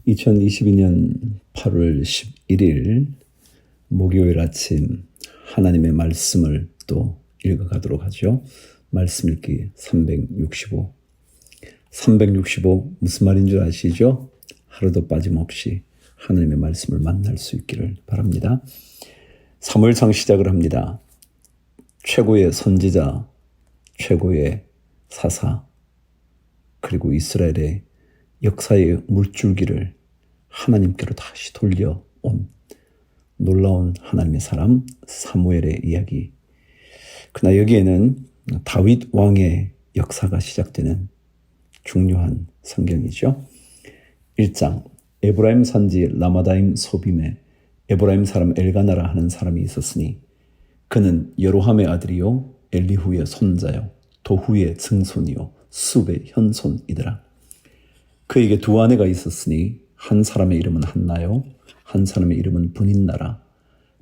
2022년 8월 11일 목요일 아침 하나님의 말씀을 또 읽어가도록 하죠. 말씀 읽기 365 무슨 말인 줄 아시죠? 하루도 빠짐없이 하나님의 말씀을 만날 수 있기를 바랍니다. 사무엘상 시작을 합니다. 최고의 선지자, 최고의 사사, 그리고 이스라엘의 역사의 물줄기를 하나님께로 다시 돌려온 놀라운 하나님의 사람 사무엘의 이야기. 그러나 여기에는 다윗 왕의 역사가 시작되는 중요한 성경이죠. 1장 에브라임 산지 라마다임 소빔에 에브라임 사람 엘가나라 하는 사람이 있었으니 그는 여로함의 아들이요 엘리후의 손자요 도후의 증손이요 숲의 현손이더라. 그에게 두 아내가 있었으니 한 사람의 이름은 한나요 한 사람의 이름은 분인나라.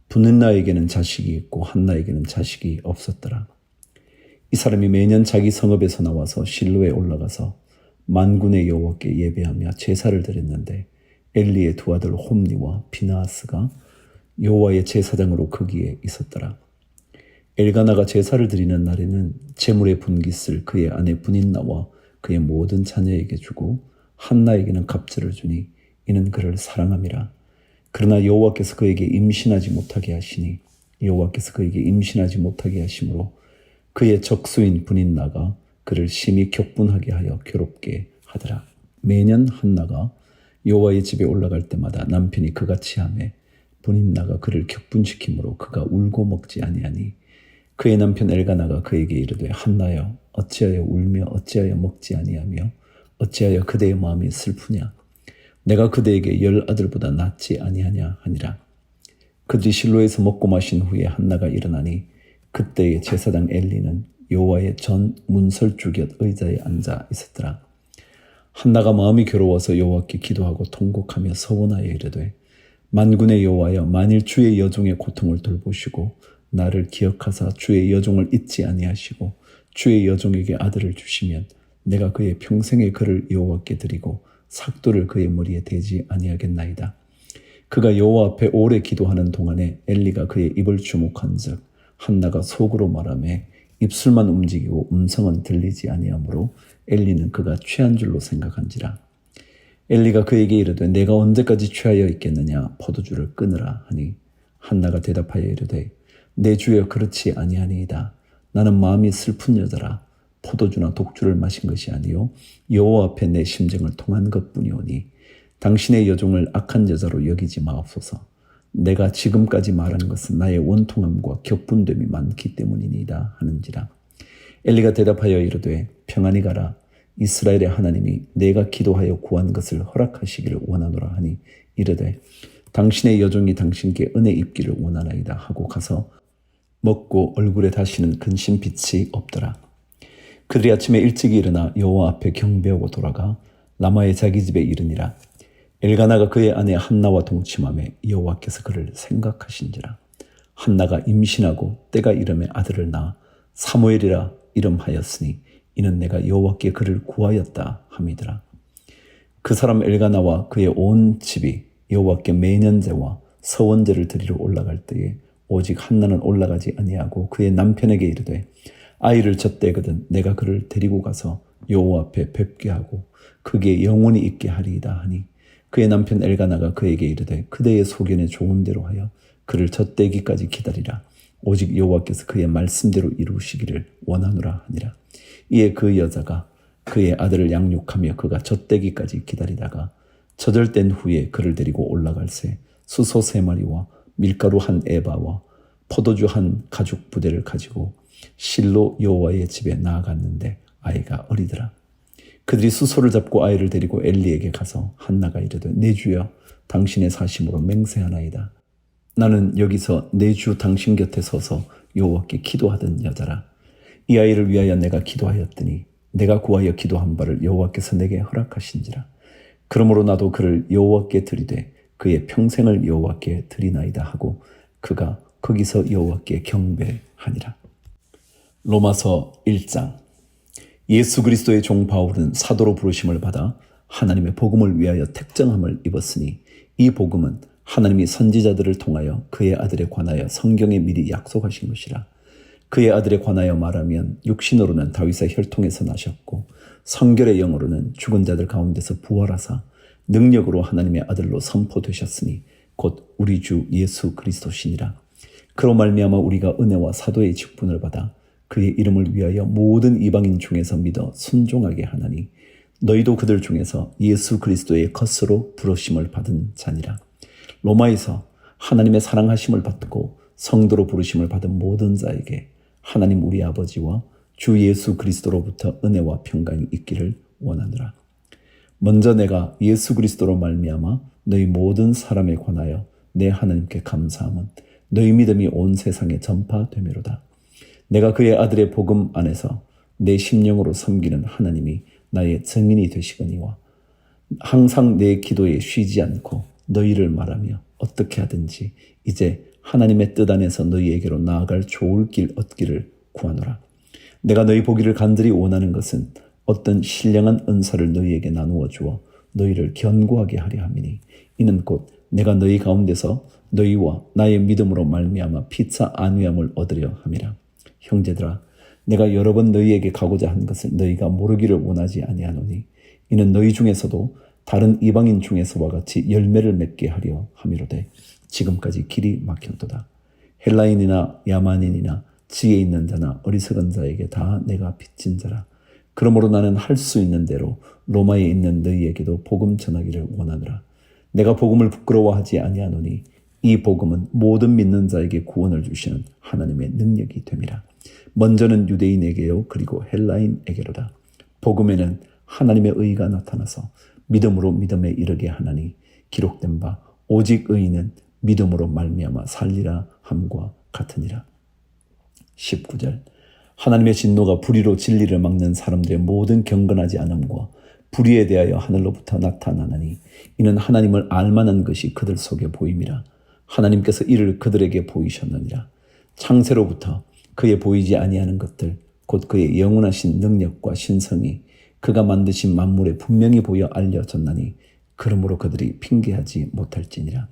분인나에게는 자식이 있고 한나에게는 자식이 없었더라. 이 사람이 매년 자기 성읍에서 나와서 실로에 올라가서 만군의 여호와께 예배하며 제사를 드렸는데 엘리의 두 아들 홈니와 비나하스가 여호와의 제사장으로 거기에 있었더라. 엘가나가 제사를 드리는 날에는 제물의 분깃을 그의 아내 분인나와 그의 모든 자녀에게 주고 한나에게는 갑절을 주니 이는 그를 사랑함이라. 그러나 여호와께서 그에게 임신하지 못하게 하시니 여호와께서 그에게 임신하지 못하게 하심으로 그의 적수인 분인나가 그를 심히 격분하게 하여 괴롭게 하더라. 매년 한나가 여호와의 집에 올라갈 때마다 남편이 그같이 하매 분인나가 그를 격분시키므로 그가 울고 먹지 아니하니 그의 남편 엘가나가 그에게 이르되 한나여 어찌하여 울며 어찌하여 먹지 아니하며 어찌하여 그대의 마음이 슬프냐 내가 그대에게 10 아들보다 낫지 아니하냐 하니라. 그들이 실로에서 먹고 마신 후에 한나가 일어나니 그때의 제사장 엘리는 여호와의 전 문설주 곁 의자에 앉아 있었더라. 한나가 마음이 괴로워서 여호와께 기도하고 통곡하며 서원하여 이르되 만군의 여호와여 만일 주의 여종의 고통을 돌보시고 나를 기억하사 주의 여종을 잊지 아니하시고 주의 여종에게 아들을 주시면 내가 그의 평생의 그를 여호와께 드리고 삭도를 그의 머리에 대지 아니하겠나이다. 그가 여호와 앞에 오래 기도하는 동안에 엘리가 그의 입을 주목한즉 한나가 속으로 말하매 입술만 움직이고 음성은 들리지 아니하므로 엘리는 그가 취한 줄로 생각한지라. 엘리가 그에게 이르되 내가 언제까지 취하여 있겠느냐 포도주를 끊으라 하니 한나가 대답하여 이르되 내 주여 그렇지 아니하니이다. 나는 마음이 슬픈 여자라. 포도주나 독주를 마신 것이 아니요 여호와 앞에 내 심정을 통한 것뿐이오니 당신의 여종을 악한 여자로 여기지 마옵소서. 내가 지금까지 말한 것은 나의 원통함과 격분됨이 많기 때문이니이다 하는지라. 엘리가 대답하여 이르되 평안히 가라. 이스라엘의 하나님이 내가 기도하여 구한 것을 허락하시기를 원하노라 하니 이르되 당신의 여종이 당신께 은혜 입기를 원하나이다 하고 가서 먹고 얼굴에 다시는 근심빛이 없더라. 그들이 아침에 일찍 일어나 여호와 앞에 경배하고 돌아가 라마의 자기 집에 이르니라. 엘가나가 그의 아내 한나와 동침하매 여호와께서 그를 생각하신지라. 한나가 임신하고 때가 이름에 아들을 낳아 사무엘이라 이름하였으니 이는 내가 여호와께 그를 구하였다 함이더라. 그 사람 엘가나와 그의 온 집이 여호와께 매년제와 서원제를 드리러 올라갈 때에 오직 한나는 올라가지 아니하고 그의 남편에게 이르되 아이를 젖대거든 내가 그를 데리고 가서 여호와 앞에 뵙게 하고 그게 영원히 있게 하리이다 하니 그의 남편 엘가나가 그에게 이르되 그대의 소견에 좋은 대로 하여 그를 젖대기까지 기다리라. 오직 여호와께서 그의 말씀대로 이루시기를 원하노라 하니라. 이에 그 여자가 그의 아들을 양육하며 그가 젖대기까지 기다리다가 젖을 뗀 후에 그를 데리고 올라갈새 수소 3마리와 밀가루 1 에바와 포도주 1 가죽 부대를 가지고 실로 여호와의 집에 나아갔는데 아이가 어리더라. 그들이 수소를 잡고 아이를 데리고 엘리에게 가서 한나가 이르되 내 주여 당신의 사심으로 맹세하나이다. 나는 여기서 내 주 당신 곁에 서서 여호와께 기도하던 여자라. 이 아이를 위하여 내가 기도하였더니 내가 구하여 기도한 바를 여호와께서 내게 허락하신지라. 그러므로 나도 그를 여호와께 드리되 그의 평생을 여호와께 드리나이다 하고 그가 거기서 여호와께 경배하니라. 로마서 1장. 예수 그리스도의 종 바울은 사도로 부르심을 받아 하나님의 복음을 위하여 택정함을 입었으니 이 복음은 하나님이 선지자들을 통하여 그의 아들에 관하여 성경에 미리 약속하신 것이라. 그의 아들에 관하여 말하면 육신으로는 다윗의 혈통에서 나셨고 성결의 영으로는 죽은 자들 가운데서 부활하사 능력으로 하나님의 아들로 선포되셨으니 곧 우리 주 예수 그리스도시니라. 그로 말미암아 우리가 은혜와 사도의 직분을 받아 그의 이름을 위하여 모든 이방인 중에서 믿어 순종하게 하나니 너희도 그들 중에서 예수 그리스도의 컷으로 부르심을 받은 자니라. 로마에서 하나님의 사랑하심을 받고 성도로 부르심을 받은 모든 자에게 하나님 우리 아버지와 주 예수 그리스도로부터 은혜와 평강이 있기를 원하노라. 먼저 내가 예수 그리스도로 말미암아 너희 모든 사람에 관하여 내 하나님께 감사함은 너희 믿음이 온 세상에 전파되미로다. 내가 그의 아들의 복음 안에서 내 심령으로 섬기는 하나님이 나의 증인이 되시거니와 항상 내 기도에 쉬지 않고 너희를 말하며 어떻게 하든지 이제 하나님의 뜻 안에서 너희에게로 나아갈 좋을 길 얻기를 구하노라. 내가 너희 보기를 간절히 원하는 것은 어떤 신령한 은사를 너희에게 나누어 주어 너희를 견고하게 하려 함이니 이는 곧 내가 너희 가운데서 너희와 나의 믿음으로 말미암아 피차 안위함을 얻으려 함이라. 형제들아, 내가 여러 번 너희에게 가고자 한 것을 너희가 모르기를 원하지 아니하노니 이는 너희 중에서도 다른 이방인 중에서와 같이 열매를 맺게 하려 함이로되 지금까지 길이 막혔도다. 헬라인이나 야만인이나 지혜 있는 자나 어리석은 자에게 다 내가 빚진 자라. 그러므로 나는 할 수 있는 대로 로마에 있는 너희에게도 복음 전하기를 원하노라. 내가 복음을 부끄러워하지 아니하노니 이 복음은 모든 믿는 자에게 구원을 주시는 하나님의 능력이 됨이라. 먼저는 유대인에게요 그리고 헬라인에게로다. 복음에는 하나님의 의가 나타나서 믿음으로 믿음에 이르게 하나니 기록된 바 오직 의인은 믿음으로 말미암아 살리라 함과 같으니라. 19절 하나님의 진노가 불의로 진리를 막는 사람들의 모든 경건하지 않음과 불의에 대하여 하늘로부터 나타나나니 이는 하나님을 알만한 것이 그들 속에 보임이라. 하나님께서 이를 그들에게 보이셨느니라. 창세로부터 그의 보이지 아니하는 것들 곧 그의 영원하신 능력과 신성이 그가 만드신 만물에 분명히 보여 알려졌나니 그러므로 그들이 핑계하지 못할지니라.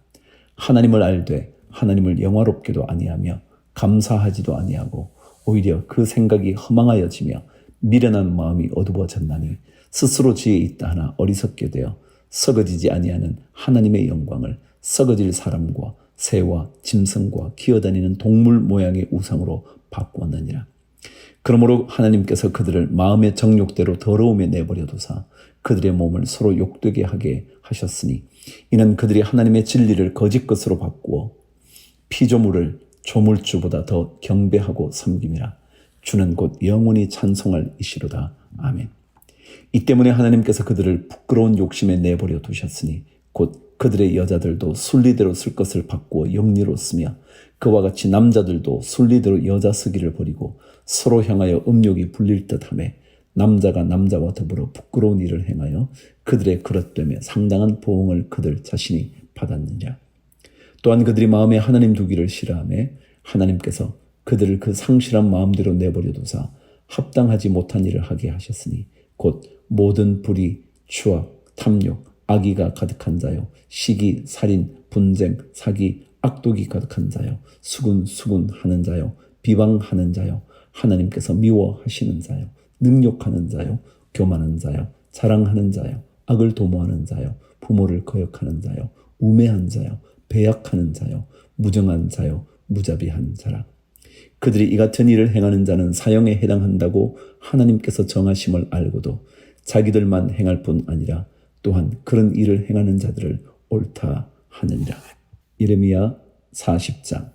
하나님을 알되 하나님을 영화롭게도 아니하며 감사하지도 아니하고 오히려 그 생각이 허망하여지며 미련한 마음이 어두워졌나니 스스로 지혜 있다 하나 어리석게 되어 썩어지지 아니하는 하나님의 영광을 썩어질 사람과 새와 짐승과 기어다니는 동물 모양의 우상으로 바꾸었느니라. 그러므로 하나님께서 그들을 마음의 정욕대로 더러움에 내버려 두사 그들의 몸을 서로 욕되게 하게 하셨으니 이는 그들이 하나님의 진리를 거짓 것으로 바꾸어 피조물을 조물주보다 더 경배하고 섬김이라. 주는 곧 영원히 찬송할 이시로다. 아멘. 이 때문에 하나님께서 그들을 부끄러운 욕심에 내버려 두셨으니 곧 그들의 여자들도 순리대로 쓸 것을 바꾸어 영리로 쓰며 그와 같이 남자들도 순리대로 여자 쓰기를 버리고 서로 향하여 음욕이 불릴 듯하며 남자가 남자와 더불어 부끄러운 일을 행하여 그들의 그릇됨에 상당한 보응을 그들 자신이 받았느니라. 또한 그들이 마음에 하나님 두기를 싫어하며 하나님께서 그들을 그 상실한 마음대로 내버려 두사 합당하지 못한 일을 하게 하셨으니 곧 모든 불의, 추악, 탐욕, 악의가 가득한 자요 시기, 살인, 분쟁, 사기, 악독이 가득한 자요 수군하는 자요 비방하는 자요 하나님께서 미워하시는 자요 능욕하는 자요 교만한 자요 자랑하는 자요 악을 도모하는 자요 부모를 거역하는 자요 우매한 자요 배약하는 자요 무정한 자요 무자비한 자라. 그들이 이 같은 일을 행하는 자는 사형에 해당한다고 하나님께서 정하심을 알고도 자기들만 행할 뿐 아니라 또한 그런 일을 행하는 자들을 옳다 하느니라. 예레미야 40장.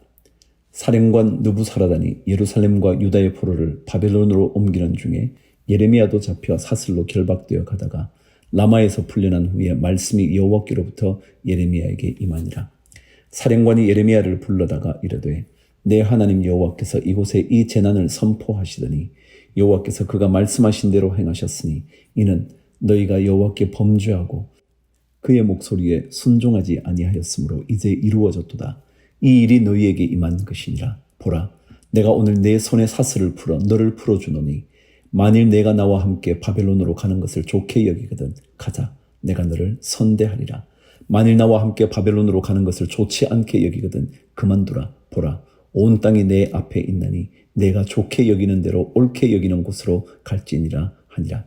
사령관 느부사라단이 예루살렘과 유다의 포로를 바벨론으로 옮기는 중에 예레미야도 잡혀 사슬로 결박되어 가다가 라마에서 풀려난 후에 말씀이 여호와께로부터 예레미야에게 임하니라. 사령관이 예레미야를 불러다가 이르되 내 하나님 여호와께서 이곳에 이 재난을 선포하시더니 여호와께서 그가 말씀하신 대로 행하셨으니 이는 너희가 여호와께 범죄하고 그의 목소리에 순종하지 아니하였으므로 이제 이루어졌도다. 이 일이 너희에게 임한 것이니라. 보라, 내가 오늘 내 손에 사슬을 풀어 너를 풀어주노니 만일 내가 나와 함께 바벨론으로 가는 것을 좋게 여기거든 가자. 내가 너를 선대하리라. 만일 나와 함께 바벨론으로 가는 것을 좋지 않게 여기거든 그만두라. 보라, 온 땅이 내 앞에 있나니 내가 좋게 여기는 대로 옳게 여기는 곳으로 갈지니라 하니라.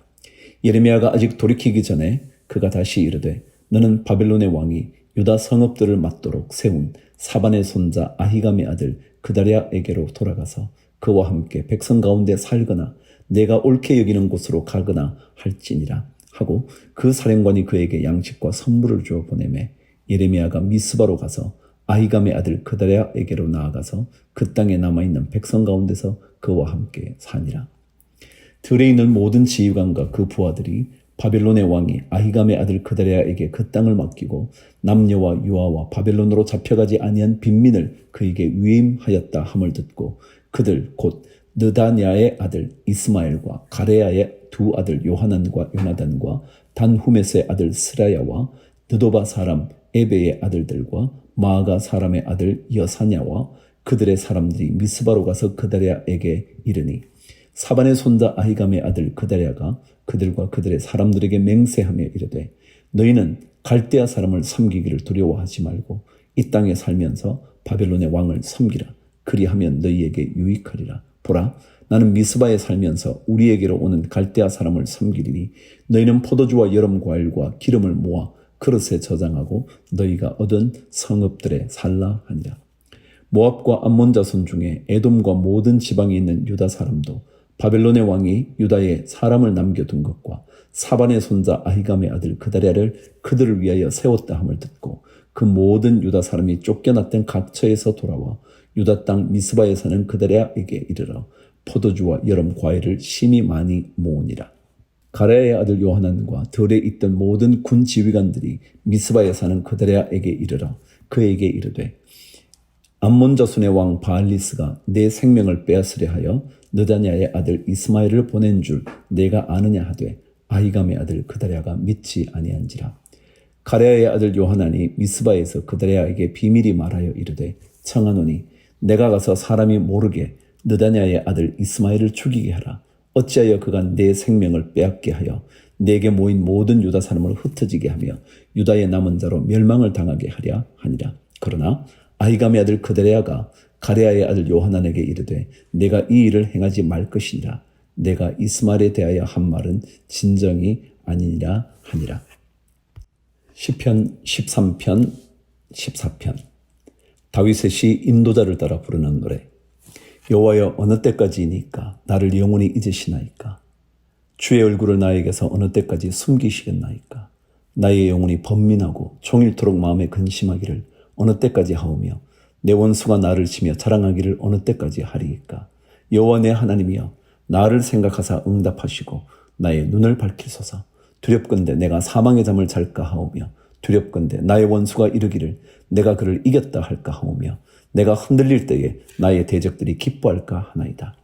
예레미야가 아직 돌이키기 전에 그가 다시 이르되 너는 바벨론의 왕이 유다 성읍들을 맞도록 세운 사반의 손자 아히감의 아들 그다랴에게로 돌아가서 그와 함께 백성 가운데 살거나 내가 옳게 여기는 곳으로 가거나 할지니라 하고 그 사령관이 그에게 양식과 선물을 주어 보내매 예레미야가 미스바로 가서 아히감의 아들 그다랴에게로 나아가서 그 땅에 남아있는 백성 가운데서 그와 함께 사니라. 들에 있는 모든 지휘관과 그 부하들이 바벨론의 왕이 아히감의 아들 그다랴에게 그 땅을 맡기고 남녀와 유아와 바벨론으로 잡혀가지 아니한 빈민을 그에게 위임하였다 함을 듣고 그들 곧 느다냐의 아들 이스마엘과 가레야의 두 아들 요하난과 요나단과 단후메스의 아들 스라야와 느도바 사람 에베의 아들들과 마아가 사람의 아들 여사냐와 그들의 사람들이 미스바로 가서 그다랴에게 이르니 사반의 손자 아히감의 아들 그다랴가 그들과 그들의 사람들에게 맹세하며 이르되 너희는 갈대아 사람을 섬기기를 두려워하지 말고 이 땅에 살면서 바벨론의 왕을 섬기라. 그리하면 너희에게 유익하리라. 보라, 나는 미스바에 살면서 우리에게로 오는 갈대아 사람을 섬기리니 너희는 포도주와 여름 과일과 기름을 모아 그릇에 저장하고 너희가 얻은 성읍들에 살라 하니라. 모압과 암몬 자손 중에 에돔과 모든 지방에 있는 유다 사람도 바벨론의 왕이 유다에 사람을 남겨둔 것과 사반의 손자 아히감의 아들 그다랴를 그들을 위하여 세웠다 함을 듣고 그 모든 유다 사람이 쫓겨났던 각처에서 돌아와 유다 땅 미스바에 사는 그다랴에게 이르러 포도주와 여름 과일을 심히 많이 모으니라. 가레야의 아들 요하난과 들에 있던 모든 군 지휘관들이 미스바에 사는 그다랴에게 이르러 그에게 이르되 암몬 자손의 왕 바알리스가 내 생명을 빼앗으려 하여 느다냐의 아들 이스마엘을 보낸 줄 내가 아느냐 하되 아히감의 아들 그다랴가 믿지 아니한지라. 가레야의 아들 요하난이 미스바에서 그다랴에게 비밀이 말하여 이르되 청하노니 내가 가서 사람이 모르게 느다냐의 아들 이스마엘을 죽이게 하라. 어찌하여 그가 내 생명을 빼앗게 하여 내게 모인 모든 유다 사람을 흩어지게 하며 유다의 남은 자로 멸망을 당하게 하랴 하니라. 그러나 아히감의 아들 그다랴가 가레야의 아들 요하난에게 이르되 내가 이 일을 행하지 말 것이니라. 내가 이스마엘에 대하여 한 말은 진정이 아니니라 하니라. 시편 13편 14편 다윗의 시 인도자를 따라 부르는 노래. 여호와여 어느 때까지이니까 나를 영원히 잊으시나이까. 주의 얼굴을 나에게서 어느 때까지 숨기시겠나이까. 나의 영혼이 번민하고 종일토록 마음에 근심하기를 어느 때까지 하오며 내 원수가 나를 치며 자랑하기를 어느 때까지 하리이까. 여호와 내 하나님이여 나를 생각하사 응답하시고 나의 눈을 밝히소서. 두렵건대 내가 사망의 잠을 잘까 하오며 두렵건대 나의 원수가 이르기를 내가 그를 이겼다 할까 하오며 내가 흔들릴 때에 나의 대적들이 기뻐할까 하나이다.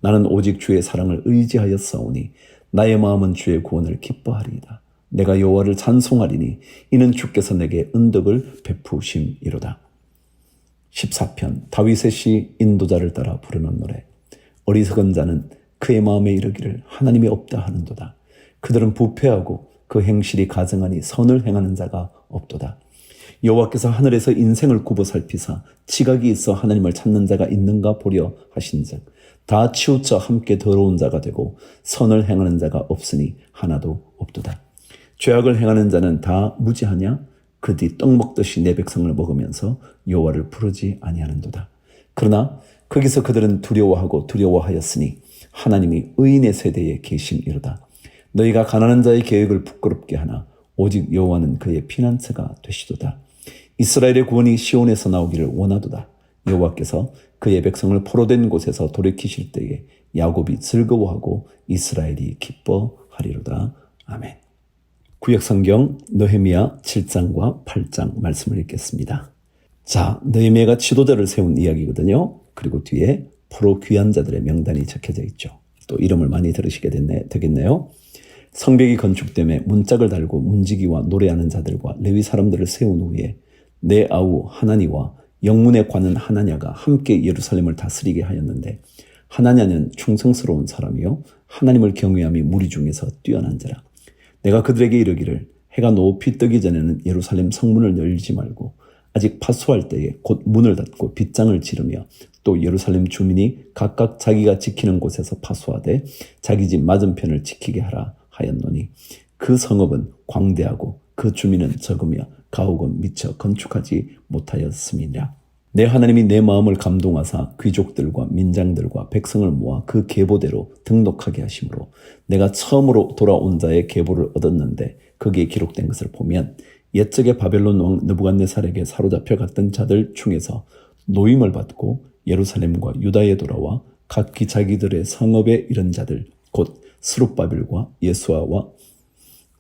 나는 오직 주의 사랑을 의지하였사오니 나의 마음은 주의 구원을 기뻐하리이다. 내가 여호와를 찬송하리니 이는 주께서 내게 은덕을 베푸심이로다. 14편 다윗의 시 인도자를 따라 부르는 노래. 어리석은 자는 그의 마음에 이르기를 하나님이 없다 하는도다. 그들은 부패하고 그 행실이 가증하니 선을 행하는 자가 없도다. 여호와께서 하늘에서 인생을 굽어 살피사 지각이 있어 하나님을 찾는 자가 있는가 보려 하신즉 다 치우쳐 함께 더러운 자가 되고 선을 행하는 자가 없으니 하나도 없도다. 죄악을 행하는 자는 다 무지하냐? 그들이 떡 먹듯이 내 백성을 먹으면서 여호와를 부르지 아니하는도다. 그러나 거기서 그들은 두려워하고 두려워하였으니 하나님이 의인의 세대에 계심이로다. 너희가 가난한 자의 계획을 부끄럽게 하나 오직 여호와는 그의 피난처가 되시도다. 이스라엘의 구원이 시온에서 나오기를 원하도다. 여호와께서 그의 백성을 포로된 곳에서 돌이키실 때에 야곱이 즐거워하고 이스라엘이 기뻐하리로다. 아멘. 구약성경 느헤미야 7장과 8장 말씀을 읽겠습니다. 자, 느헤미야가 지도자를 세운 이야기거든요. 그리고 뒤에 포로 귀한 자들의 명단이 적혀져 있죠. 또 이름을 많이 들으시게 되겠네요. 성벽이 건축됨에 문짝을 달고 문지기와 노래하는 자들과 레위 사람들을 세운 후에 내 아우 하나니와 영문의 관은 하나냐가 함께 예루살렘을 다스리게 하였는데 하나냐는 충성스러운 사람이요 하나님을 경외함이 무리 중에서 뛰어난 자라. 내가 그들에게 이르기를 해가 높이 뜨기 전에는 예루살렘 성문을 열지 말고 아직 파수할 때에 곧 문을 닫고 빗장을 지르며 또 예루살렘 주민이 각각 자기가 지키는 곳에서 파수하되 자기 집 맞은편을 지키게 하라 하였노니 그 성읍은 광대하고 그 주민은 적으며 가옥은 미처 건축하지 못하였음이니라. 내 하나님이 내 마음을 감동하사 귀족들과 민장들과 백성을 모아 그 계보대로 등록하게 하심으로 내가 처음으로 돌아온 자의 계보를 얻었는데 거기에 기록된 것을 보면 옛적에 바벨론 왕 느부갓네살에게 사로잡혀 갔던 자들 중에서 노임을 받고 예루살렘과 유다에 돌아와 각기 자기들의 성읍에 이른 자들 곧 스룹바벨과 예수아와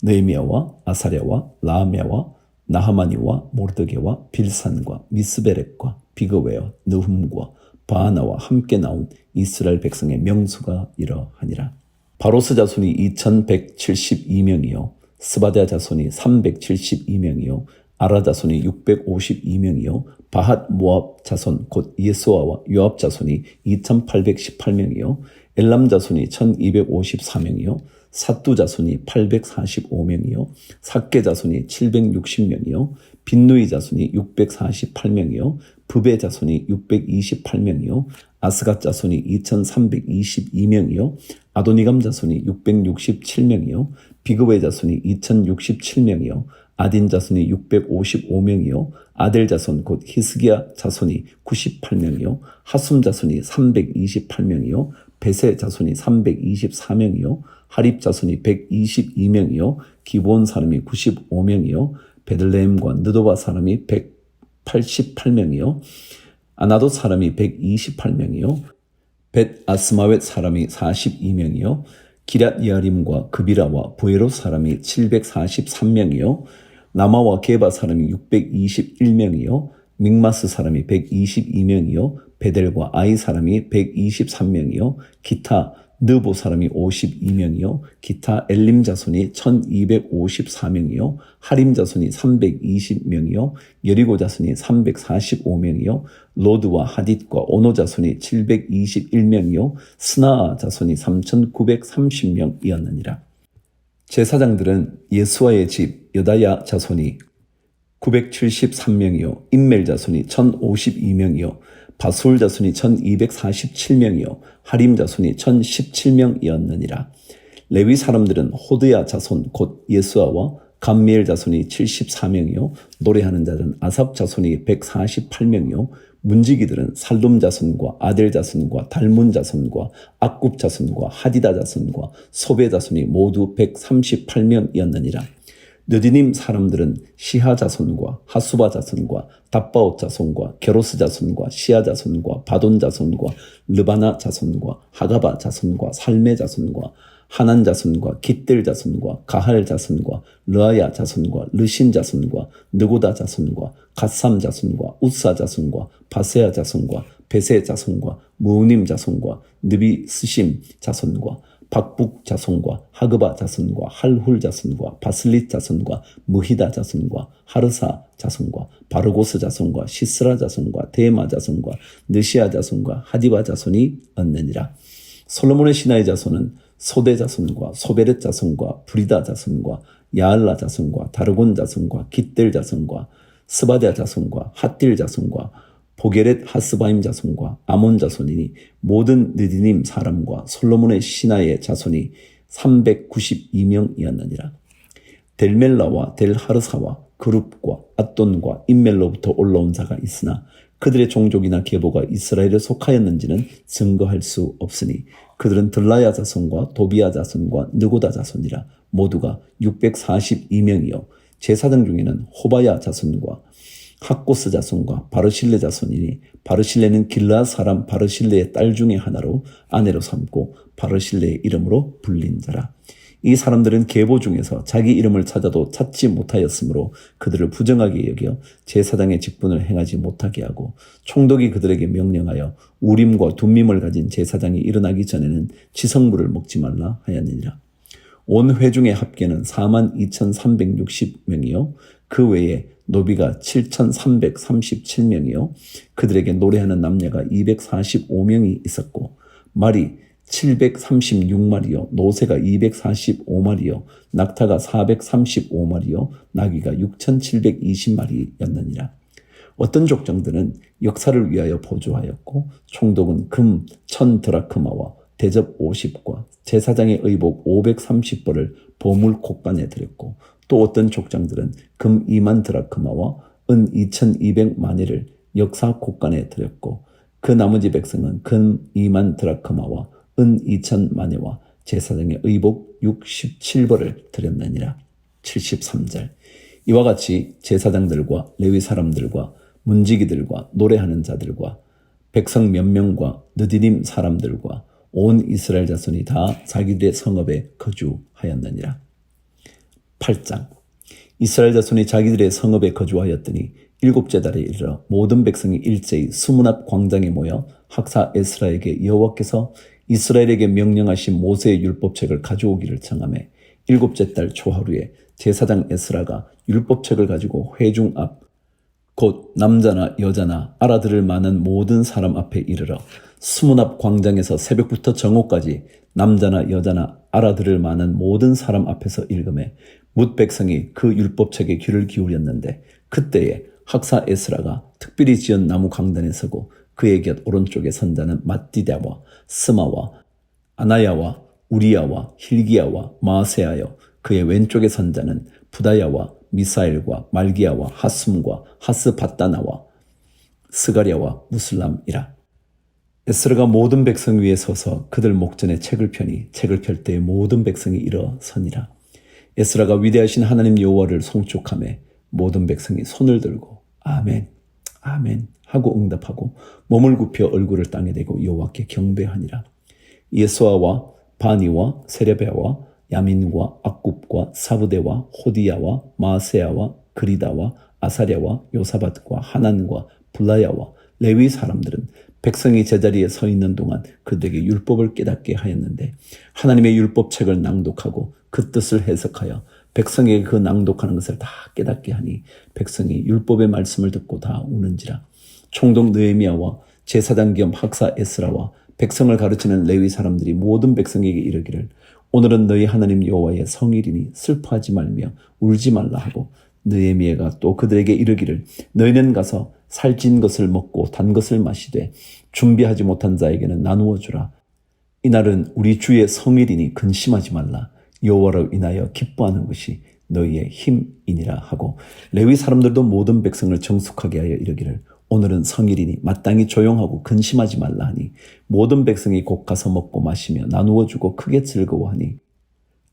느헤미야와 아사랴와 라하메와 나하마니와 모르드게와 빌산과 미스베렉과 비그웨어 느훔과 바하나와 함께 나온 이스라엘 백성의 명수가 이러하니라. 바로스 자손이 2172명이요 스바랴 자손이 372명이요 아라 자손이 652명이요 바핫 모압 자손 곧 예수아와 요압 자손이 2818명이요 엘람 자손이 1254명이요 사뚜 자손이 845명이요 삭게 자손이 760명이요 빈누이 자손이 648명이요 부베 자손이 628명이요 아스갓 자손이 2322명이요 아도니감 자손이 667명이요 비그웨 자손이 2067명이요 아딘 자손이 655명이요 아델 자손 곧 히스기야 자손이 98명이요 하숨 자손이 328명이요 베세 자손이 324명이요 하립 자손이 122명이요 기브온 사람이 95명이요 베들레헴과 느도바 사람이 188명이요 아나도 사람이 128명이요 벳 아스마웻 사람이 42명이요 기랏 여아림과 그비라와 부에롯 사람이 743명이요 라마와 게바 사람이 621명이요 믹마스 사람이 122명이요 베델과 아이 사람이 123명이요 기타 느보 사람이 52명이요 기타 엘림 자손이 1254명이요 하림 자손이 320명이요 여리고 자손이 345명이요 로드와 하딧과 오노 자손이 721명이요 스나아 자손이 3930명이었느니라. 제사장들은 예수아의 집 여다야 자손이 973명이요 임멜 자손이 1052명이요 바술 자손이 1247명이요 하림 자손이 1017명이었느니라. 레위 사람들은 호드야 자손 곧 예수아와 감미엘 자손이 74명이요 노래하는 자들은 아삽 자손이 148명이요 문지기들은 살룸 자손과 아델 자손과 달문 자손과 악굽 자손과 하디다 자손과 소베 자손이 모두 138명이었느니라. 느디님 사람들은 시하 자손과 하수바 자손과 답바옷 자손과 게로스 자손과 시아 자손과 바돈 자손과 르바나 자손과 하가바 자손과 살메 자손과 하난 자손과 깃들 자손과 가할 자손과 르아야 자손과 르신 자손과 느고다 자손과 갓삼 자손과 우사 자손과 바세아 자손과 베세 자손과 무우님 자손과 느비 스심 자손과 박북 자손과 하그바 자손과 할훌 자손과 바슬릿 자손과 무히다 자손과 하르사 자손과 바르고스 자손과 시스라 자손과 데마 자손과 느시아 자손과 하디바 자손이 얻느니라. 솔로몬의 신하의 자손은 소대 자손과 소베렛 자손과 브리다 자손과 야알라 자손과 다르곤 자손과 깃델 자손과 스바랴 자손과 핫딜 자손과 보게렛 하스바임 자손과 아몬 자손이니 모든 느디님 사람과 솔로몬의 신하의 자손이 392명이었느니라. 델멜라와 델하르사와 그룹과 앗돈과 임멜로부터 올라온 자가 있으나 그들의 종족이나 계보가 이스라엘에 속하였는지는 증거할 수 없으니 그들은 들라야 자손과 도비야 자손과 느고다 자손이라. 모두가 642명이요 제사장 중에는 호바야 자손과 학고스 자손과 바르실레 자손이니 바르실레는 길르앗 사람 바르실레의 딸 중에 하나로 아내로 삼고 바르실레의 이름으로 불린 자라. 이 사람들은 계보 중에서 자기 이름을 찾아도 찾지 못하였으므로 그들을 부정하게 여겨 제사장의 직분을 행하지 못하게 하고 총독이 그들에게 명령하여 우림과 둠밈을 가진 제사장이 일어나기 전에는 지성물을 먹지 말라 하였느니라. 온 회중의 합계는 42,360명이요 그 외에 노비가 7,337명이요 그들에게 노래하는 남녀가 245명이 있었고 말이 736마리요, 노새가 245마리요, 낙타가 435마리요, 나귀가 6720마리였느니라. 어떤 족장들은 역사를 위하여 보조하였고 총독은 금 1000드라크마와 대접 50과 제사장의 의복 530벌을 보물 콧간에 드렸고, 또 어떤 족장들은 금 2만 드라크마와 은 2200마니를 역사 콧간에 드렸고, 그 나머지 백성은 금 2만 드라크마와 은 2000마니와 제사장의 의복 67벌을 드렸느니라. 73절. 이와 같이 제사장들과 레위 사람들과 문지기들과 노래하는 자들과 백성 몇 명과 느디님 사람들과 온 이스라엘 자손이 다 자기들의 성읍에 거주하였느니라. 8장. 이스라엘 자손이 자기들의 성읍에 거주하였더니 일곱째 달에 이르러 모든 백성이 일제히 수문 앞 광장에 모여 학사 에스라에게 여호와께서 이스라엘에게 명령하신 모세의 율법책을 가져오기를 청하매, 일곱째 달 초하루에 제사장 에스라가 율법책을 가지고 회중 앞 곧 남자나 여자나 알아들을 만한 모든 사람 앞에 이르러 수문 앞 광장에서 새벽부터 정오까지 남자나 여자나 알아들을 만한 모든 사람 앞에서 읽음에 뭇 백성이 그 율법책에 귀를 기울였는데, 그때에 학사 에스라가 특별히 지은 나무 강단에 서고 그의 곁 오른쪽에 선 자는 맏디다와 스마와 아나야와 우리야와 힐기야와 마세야여, 그의 왼쪽에 선 자는 부다야와 미사엘과 말기야와 하숨과 하스바다나와 스가랴와 무슬람이라. 에스라가 모든 백성 위에 서서 그들 목전에 책을 펴니 책을 펼 때에 모든 백성이 일어서니라. 에스라가 위대하신 하나님 여호와를 송축하며 모든 백성이 손을 들고 아멘 아멘 하고 응답하고 몸을 굽혀 얼굴을 땅에 대고 여호와께 경배하니라. 예수아와 바니와 세레베와 야민과 악굽과 사부대와 호디야와 마세야와 그리다와 아사랴와 요사밧과 하난과 블라야와 레위 사람들은 백성이 제자리에 서 있는 동안 그들에게 율법을 깨닫게 하였는데, 하나님의 율법책을 낭독하고 그 뜻을 해석하여 백성에게 그 낭독하는 것을 다 깨닫게 하니 백성이 율법의 말씀을 듣고 다 우는지라. 총독 느헤미야와 제사장 겸 학사 에스라와 백성을 가르치는 레위 사람들이 모든 백성에게 이르기를, 오늘은 너희 하나님 여호와의 성일이니 슬퍼하지 말며 울지 말라 하고, 느헤미야가 또 그들에게 이르기를, 너희는 가서 살찐 것을 먹고 단 것을 마시되 준비하지 못한 자에게는 나누어 주라. 이날은 우리 주의 성일이니 근심하지 말라. 여호와로 인하여 기뻐하는 것이 너희의 힘이니라 하고, 레위 사람들도 모든 백성을 정숙하게 하여 이르기를, 오늘은 성일이니 마땅히 조용하고 근심하지 말라 하니 모든 백성이 곧 가서 먹고 마시며 나누어 주고 크게 즐거워하니,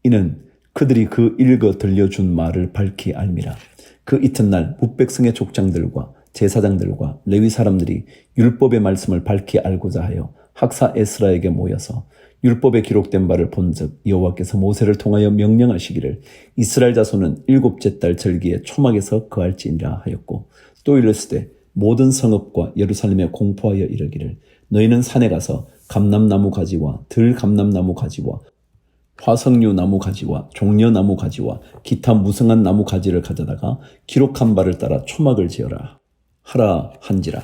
이는 그들이 그 읽어 들려준 말을 밝히 알미라. 그 이튿날 뭇백성의 족장들과 제사장들과 레위 사람들이 율법의 말씀을 밝히 알고자 하여 학사 에스라에게 모여서 율법에 기록된 바를 본즉 여호와께서 모세를 통하여 명령하시기를, 이스라엘 자손은 일곱째 달 절기에 초막에서 거할지니라 하였고, 또 이르시되 모든 성읍과 예루살렘에 공포하여 이르기를, 너희는 산에 가서 감람나무 가지와 들감람나무 가지와 화석류 나무 가지와 종려나무 가지와 기타 무성한 나무 가지를 가져다가 기록한 바를 따라 초막을 지어라 하라 한지라.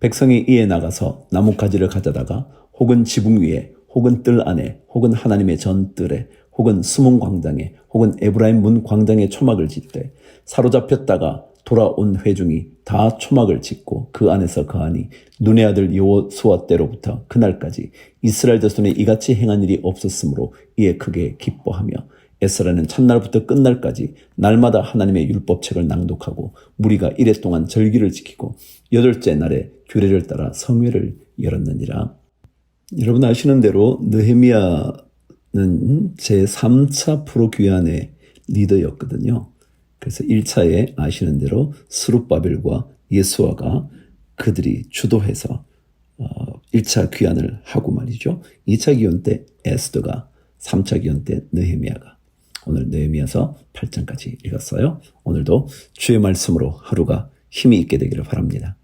백성이 이에 나가서 나무 가지를 가져다가 혹은 지붕 위에 혹은 뜰 안에 혹은 하나님의 전뜰에 혹은 수문 광장에 혹은 에브라임 문 광장에 초막을 짓되, 사로잡혔다가 돌아온 회중이 다 초막을 짓고 그 안에서 거하니 눈의 아들 여호수아 때로부터 그날까지 이스라엘 자손이 이같이 행한 일이 없었으므로 이에 크게 기뻐하며, 에스라는 첫날부터 끝날까지 날마다 하나님의 율법책을 낭독하고 무리가 이레 동안 절기를 지키고 여덟째 날에 규례를 따라 성회를 열었느니라. 여러분 아시는 대로 느헤미야는 제3차 프로규환의 리더였거든요. 그래서 1차에 아시는 대로 스룹바벨과 예수아가 그들이 주도해서 1차 귀환을 하고 말이죠. 2차 귀환 때 에스더가, 3차 귀환 때 느헤미야가. 오늘 느헤미야서 8장까지 읽었어요. 오늘도 주의 말씀으로 하루가 힘이 있게 되기를 바랍니다.